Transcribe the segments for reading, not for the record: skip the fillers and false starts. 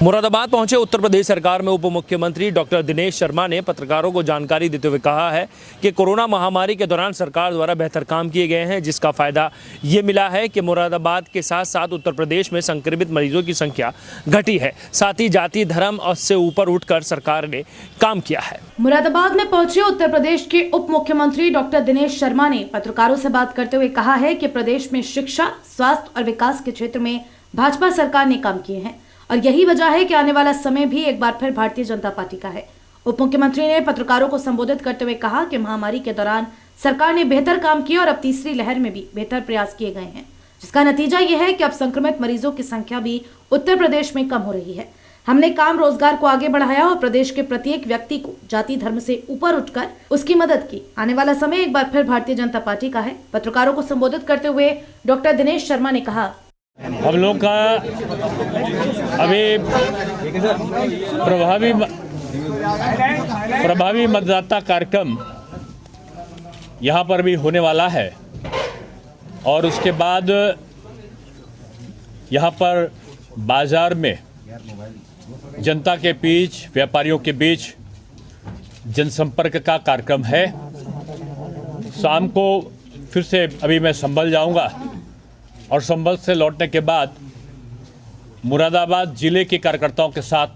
मुरादाबाद पहुंचे उत्तर प्रदेश सरकार में उप मुख्यमंत्री डॉक्टर दिनेश शर्मा ने पत्रकारों को जानकारी देते हुए कहा है कि कोरोना महामारी के दौरान सरकार द्वारा बेहतर काम किए गए हैं, जिसका फायदा ये मिला है कि मुरादाबाद के साथ साथ उत्तर प्रदेश में संक्रमित मरीजों की संख्या घटी है। साथ ही जाति धर्म से ऊपर उठकर सरकार ने काम किया है। मुरादाबाद में पहुंचे उत्तर प्रदेश के उप मुख्यमंत्री डॉक्टर दिनेश शर्मा ने पत्रकारों से बात करते हुए कहा है कि प्रदेश में शिक्षा, स्वास्थ्य और विकास के क्षेत्र में भाजपा सरकार ने काम किए हैं और यही वजह है कि आने वाला समय भी एक बार फिर भारतीय जनता पार्टी का है। उप मुख्यमंत्री ने पत्रकारों को संबोधित करते हुए कहा कि महामारी के दौरान सरकार ने बेहतर काम किया और अब तीसरी लहर में भी बेहतर प्रयास किए गए हैं, जिसका नतीजा यह है कि अब संक्रमित मरीजों की संख्या भी उत्तर प्रदेश में कम हो रही है। हमने काम रोजगार को आगे बढ़ाया और प्रदेश के प्रत्येक व्यक्ति को जाति धर्म से ऊपर उठकर उसकी मदद की। आने वाला समय एक बार फिर भारतीय जनता पार्टी का है। पत्रकारों को संबोधित करते हुए डॉक्टर दिनेश शर्मा ने कहा, हम लोग का अभी प्रभावी मतदाता कार्यक्रम यहाँ पर भी होने वाला है और उसके बाद यहाँ पर बाजार में जनता के बीच, व्यापारियों के बीच जनसंपर्क का कार्यक्रम है। शाम को फिर से अभी मैं संभल जाऊंगा और संभल से लौटने के बाद मुरादाबाद जिले के कार्यकर्ताओं के साथ,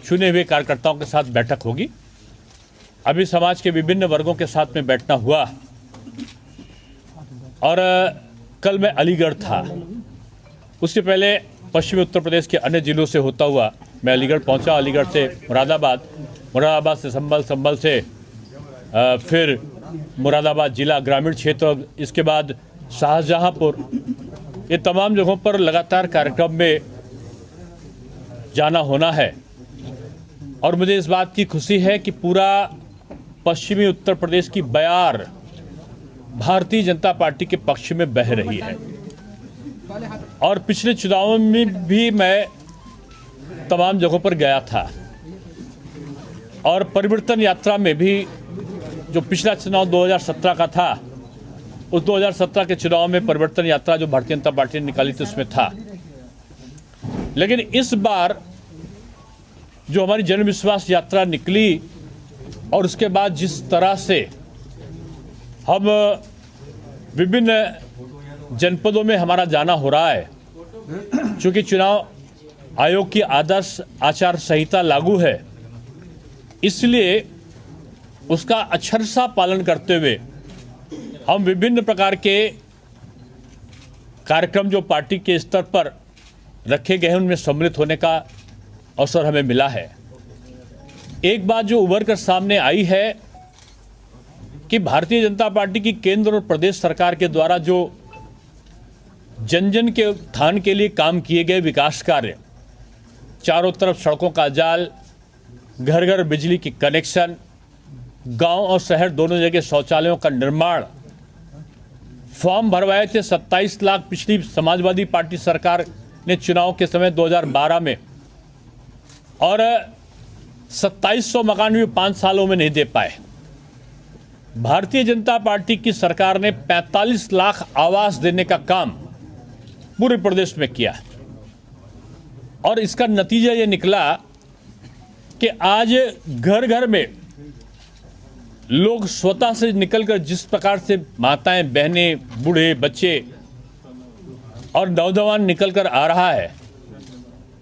चुने हुए कार्यकर्ताओं के साथ बैठक होगी। अभी समाज के विभिन्न वर्गों के साथ में बैठना हुआ और कल मैं अलीगढ़ था। उससे पहले पश्चिमी उत्तर प्रदेश के अन्य जिलों से होता हुआ मैं अलीगढ़ पहुंचा। अलीगढ़ से मुरादाबाद, मुरादाबाद से संभल, संभल से फिर मुरादाबाद जिला ग्रामीण क्षेत्र, इसके बाद शाहजहांपुर, ये तमाम जगहों पर लगातार कार्यक्रम में जाना होना है। और मुझे इस बात की खुशी है कि पूरा पश्चिमी उत्तर प्रदेश की बयार भारतीय जनता पार्टी के पक्ष में बह रही है। और पिछले चुनावों में भी मैं तमाम जगहों पर गया था और परिवर्तन यात्रा में भी, जो पिछला चुनाव 2017 का था, उस 2017 के चुनाव में परिवर्तन यात्रा जो भारतीय जनता पार्टी ने निकाली थी उसमें था। लेकिन इस बार जो हमारी जन विश्वास यात्रा निकली और उसके बाद जिस तरह से हम विभिन्न जनपदों में हमारा जाना हो रहा है, चूंकि चुनाव आयोग की आदर्श आचार संहिता लागू है, इसलिए उसका अक्षरशः पालन करते हुए हम विभिन्न प्रकार के कार्यक्रम जो पार्टी के स्तर पर रखे गए हैं उनमें सम्मिलित होने का अवसर हमें मिला है। एक बात जो उभर कर सामने आई है कि भारतीय जनता पार्टी की केंद्र और प्रदेश सरकार के द्वारा जो जन जन के उत्थान के लिए काम किए गए विकास कार्य, चारों तरफ सड़कों का जाल, घर घर बिजली की कनेक्शन, गांव और शहर दोनों जगह शौचालयों का निर्माण, फॉर्म भरवाए थे 27 लाख पिछली समाजवादी पार्टी सरकार ने चुनाव के समय 2012 में, और 2700 मकान भी 5 सालों में नहीं दे पाए। भारतीय जनता पार्टी की सरकार ने 45 लाख आवास देने का काम पूरे प्रदेश में किया और इसका नतीजा ये निकला कि आज घर घर में लोग स्वतः से निकलकर जिस प्रकार से माताएं, बहनें, बूढ़े, बच्चे और नौजवान निकलकर आ रहा है,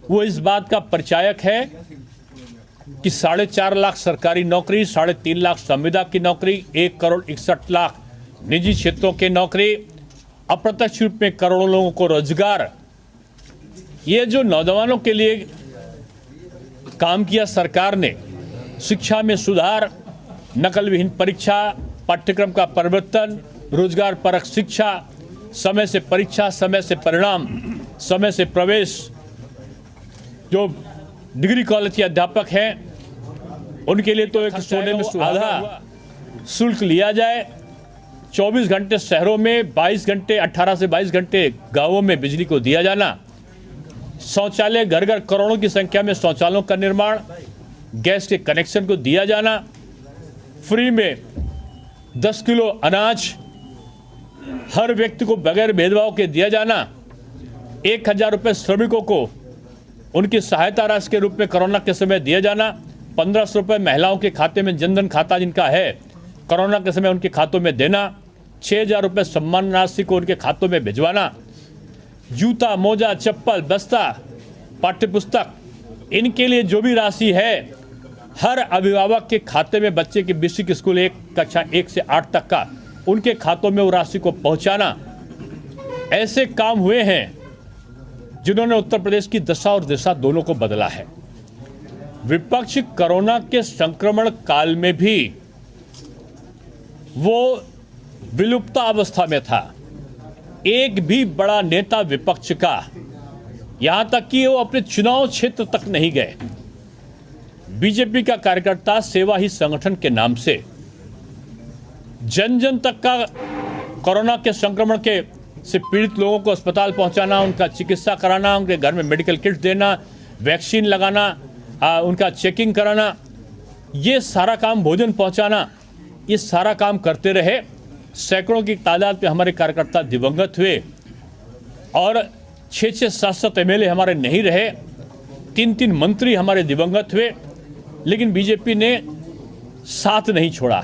वो इस बात का परिचायक है कि 4.5 लाख सरकारी नौकरी, 3.5 लाख संविदा की नौकरी, 1 करोड़ 61 लाख निजी क्षेत्रों की नौकरी, अप्रत्यक्ष रूप में करोड़ों लोगों को रोजगार, ये जो नौजवानों के लिए काम किया सरकार ने, शिक्षा में सुधार, नकल विहीन परीक्षा, पाठ्यक्रम का परिवर्तन, रोजगार परक शिक्षा, समय से परीक्षा, समय से परिणाम, समय से प्रवेश, जो डिग्री कॉलेज के अध्यापक हैं उनके लिए तो एक सोने में आधा शुल्क लिया जाए, 24 घंटे शहरों में, 22 घंटे 18 से 22 घंटे गांवों में बिजली को दिया जाना, शौचालय घर घर करोड़ों की संख्या में शौचालयों का निर्माण, गैस के कनेक्शन को दिया जाना, फ्री में 10 किलो अनाज हर व्यक्ति को बगैर भेदभाव के दिया जाना, 1000 रुपये श्रमिकों को उनकी सहायता राशि के रूप में कोरोना के समय दिया जाना, 1500 रुपये महिलाओं के खाते में, जनधन खाता जिनका है, कोरोना के समय उनके खातों में देना, 6000 रुपये सम्मान राशि को उनके खातों में भिजवाना, जूता, मोजा, चप्पल, बस्ता, पाठ्यपुस्तक, इनके लिए जो भी राशि है हर अभिभावक के खाते में, बच्चे की बेसिक स्कूल कक्षा 1 से 8 तक का, उनके खातों में वो राशि को पहुंचाना, ऐसे काम हुए हैं जिन्होंने उत्तर प्रदेश की दशा और दिशा दोनों को बदला है। विपक्ष कोरोना के संक्रमण काल में भी वो विलुप्ता अवस्था में था। एक भी बड़ा नेता विपक्ष का, यहां तक कि वो अपने चुनाव क्षेत्र तक नहीं गए। बीजेपी का कार्यकर्ता सेवा ही संगठन के नाम से जन जन तक का कोरोना के संक्रमण के से पीड़ित लोगों को अस्पताल पहुंचाना, उनका चिकित्सा कराना, उनके घर में मेडिकल किट देना, वैक्सीन लगाना, उनका चेकिंग कराना, ये सारा काम, भोजन पहुंचाना, ये सारा काम करते रहे। सैकड़ों की तादाद पे हमारे कार्यकर्ता दिवंगत हुए और 6-6, 7-7 एमएलए हमारे नहीं रहे, 3-3 मंत्री हमारे दिवंगत हुए, लेकिन बीजेपी ने साथ नहीं छोड़ा।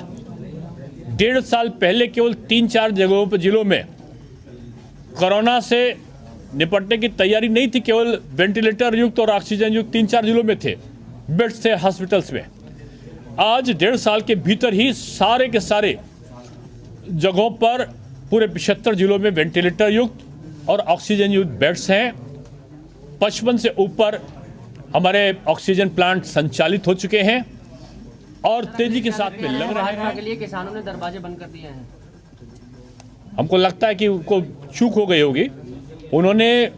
1.5 साल पहले केवल 3-4 जगहों पर, जिलों में कोरोना से निपटने की तैयारी नहीं थी, केवल वेंटिलेटर युक्त और ऑक्सीजन युक्त 3-4 जिलों में थे, बेड्स थे हॉस्पिटल्स में। आज 1.5 साल के भीतर ही सारे के सारे जगहों पर पूरे 75 जिलों में वेंटिलेटर युक्त और ऑक्सीजन युक्त बेड्स हैं। 55 से ऊपर हमारे ऑक्सीजन प्लांट संचालित हो चुके हैं और तेजी के साथ में लग रहे हैं। के लिए किसानों ने दरवाजे बंद कर दिए हैं। हमको लगता है कि उनको चूक हो गई होगी। उन्होंने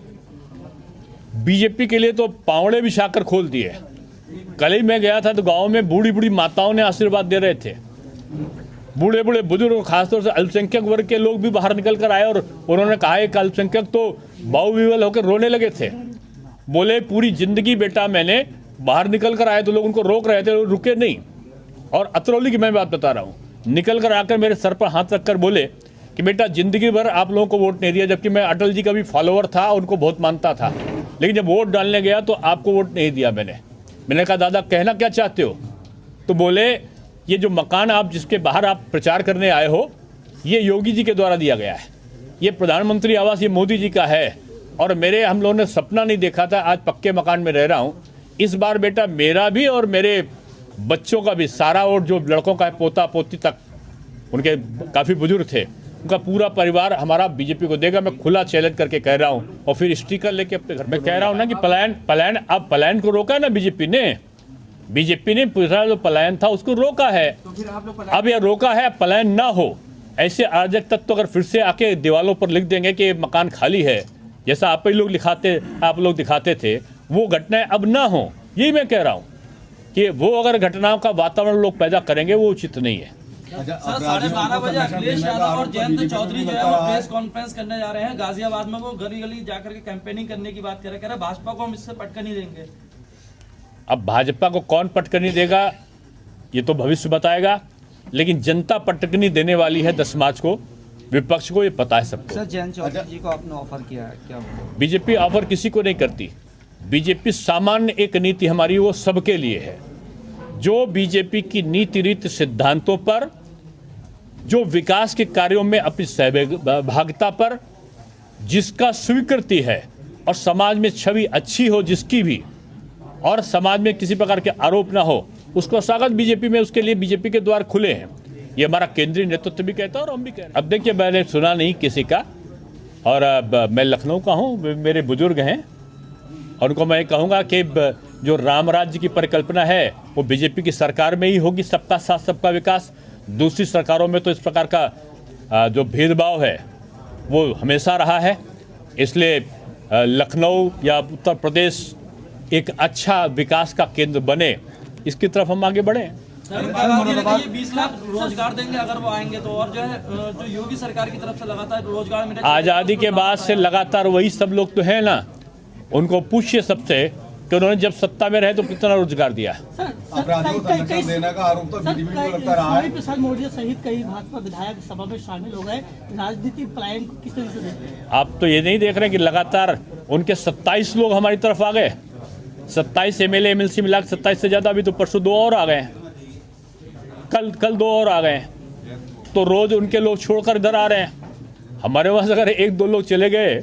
बीजेपी के लिए तो पावड़े बिछाकर खोल दिए। कल ही मैं गया था तो गांव में बूढ़ी बूढ़ी माताओं ने आशीर्वाद दे रहे थे। बूढ़े बूढ़े बुजुर्ग, खासतौर से अल्पसंख्यक वर्ग के लोग भी बाहर निकल कर आए और उन्होंने कहा एक अल्पसंख्यक तो बाहुविवल होकर रोने लगे थे। बोले पूरी जिंदगी बेटा मैंने, बाहर निकल कर आए तो लोग उनको रोक रहे थे, रुके नहीं। और अतरौली की मैं बात बता रहा हूँ, निकल कर आकर मेरे सर पर हाथ रखकर बोले कि बेटा जिंदगी भर आप लोगों को वोट नहीं दिया, जबकि मैं अटल जी का भी फॉलोअर था, उनको बहुत मानता था, लेकिन जब वोट डालने गया तो आपको वोट नहीं दिया मैंने कहा दादा कहना क्या चाहते हो? तो बोले ये जो मकान आप जिसके बाहर आप प्रचार करने आए हो, ये योगी जी के द्वारा दिया गया है, ये प्रधानमंत्री आवास ये मोदी जी का है, और हम लोगों ने सपना नहीं देखा था, आज पक्के मकान में रह रहा हूँ। इस बार बेटा मेरा भी और मेरे बच्चों का भी सारा वोट, जो लड़कों का है पोता पोती तक, उनके काफ़ी बुजुर्ग थे, उनका पूरा परिवार हमारा बीजेपी को देगा। मैं खुला चैलेंज करके कह रहा हूँ, और फिर स्टिकर लेके अपने घर में कह रहा हूँ ना कि पलायन को रोका ना बीजेपी ने पूरा जो पलायन था उसको रोका है। अब यह रोका है, पलायन ना हो। ऐसे अराजक तत्व अगर फिर से आके दीवालों पर लिख देंगे कि मकान खाली है, जैसा आप लोग दिखाते थे, वो घटनाएं अब ना हो। यही मैं कह रहा हूँ कि वो अगर घटनाओं का वातावरण लोग पैदा करेंगे वो उचित नहीं है। सर 12:30 बजे अखिलेश यादव और जयंत चौधरी जो है वो प्रेस कॉन्फ्रेंस करने जा रहे हैं गाजियाबाद में। वो गली गली जाकर के कैंपेनिंग करने की बात कह रहे हैं भाजपा को हम इससे पटक नहीं देंगे। अब भाजपा को कौन पटकनी देगा ये तो भविष्य बताएगा, लेकिन जनता पटकनी देने वाली है 10 मार्च को। विपक्ष को ये पता है सबको। सर जयंत चौधरी जी को आपने ऑफर किया है क्या? बीजेपी ऑफर किसी को नहीं करती। बीजेपी सामान्य एक नीति हमारी वो सबके लिए है। जो बीजेपी की नीति रीति सिद्धांतों पर, जो विकास के कार्यों में अपनी सहभागिता पर जिसका स्वीकृति है और समाज में छवि अच्छी हो जिसकी भी, और समाज में किसी प्रकार के आरोप ना हो, उसको स्वागत बीजेपी में, उसके लिए बीजेपी के द्वार खुले हैं। ये हमारा केंद्रीय नेतृत्व भी कहता है और हम भी कह रहे हैं। अब देखिए मैंने सुना नहीं किसी का, और मैं लखनऊ का हूँ, मेरे बुजुर्ग हैं, और उनको मैं कहूँगा कि जो राम राज्य की परिकल्पना है वो बीजेपी की सरकार में ही होगी, सबका साथ सबका विकास। दूसरी सरकारों में तो इस प्रकार का जो भेदभाव है वो हमेशा रहा है। इसलिए लखनऊ या उत्तर प्रदेश एक अच्छा विकास का केंद्र बने, इसकी तरफ हम आगे बढ़े। ये 20 लाख रोजगार देंगे अगर वो आएंगे तो, और जो है जो योगी सरकार की तरफ से लगातार रोजगार मिले। आज़ादी के बाद से लगातार वही सब लोग तो हैं ना, उनको पूछिए सबसे कि उन्होंने जब सत्ता में रहे तो कितना रोजगार दिया। अपराधियों को संरक्षण देने का आरोप तो बीजेपी को लगता रहा है। प्रसाद मौर्य सहित कई भाजपा विधायक सभा में शामिल हो गए। राजनीतिक पलायन को किस तरह से देखते हैं? आप तो ये नहीं देख रहे कि लगातार उनके 27 लोग हमारी तरफ आ गए। 27 MLA MLC मिला के 27 से ज़्यादा, अभी तो परसों 2 और आ गए हैं, कल 2 और आ गए हैं। तो रोज़ उनके लोग छोड़कर इधर आ रहे हैं। हमारे पास अगर 1-2 लोग चले गए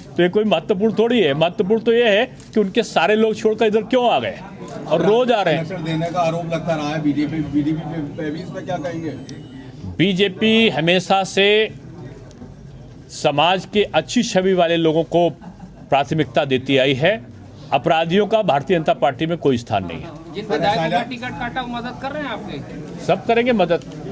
तो ये कोई महत्वपूर्ण थोड़ी है। महत्वपूर्ण तो ये है कि उनके सारे लोग छोड़कर इधर क्यों आ गए और रोज आ रहे हैं। आरक्षण देने का आरोप लगता रहा है बीजेपी पे भी, इस पर क्या कहेंगे? बीजेपी हमेशा से समाज के अच्छी छवि वाले लोगों को प्राथमिकता देती आई है। अपराधियों का भारतीय जनता पार्टी में कोई स्थान नहीं है। जिन विधायकों का टिकट काटा वो मदद कर रहे हैं आपके? सब करेंगे मदद।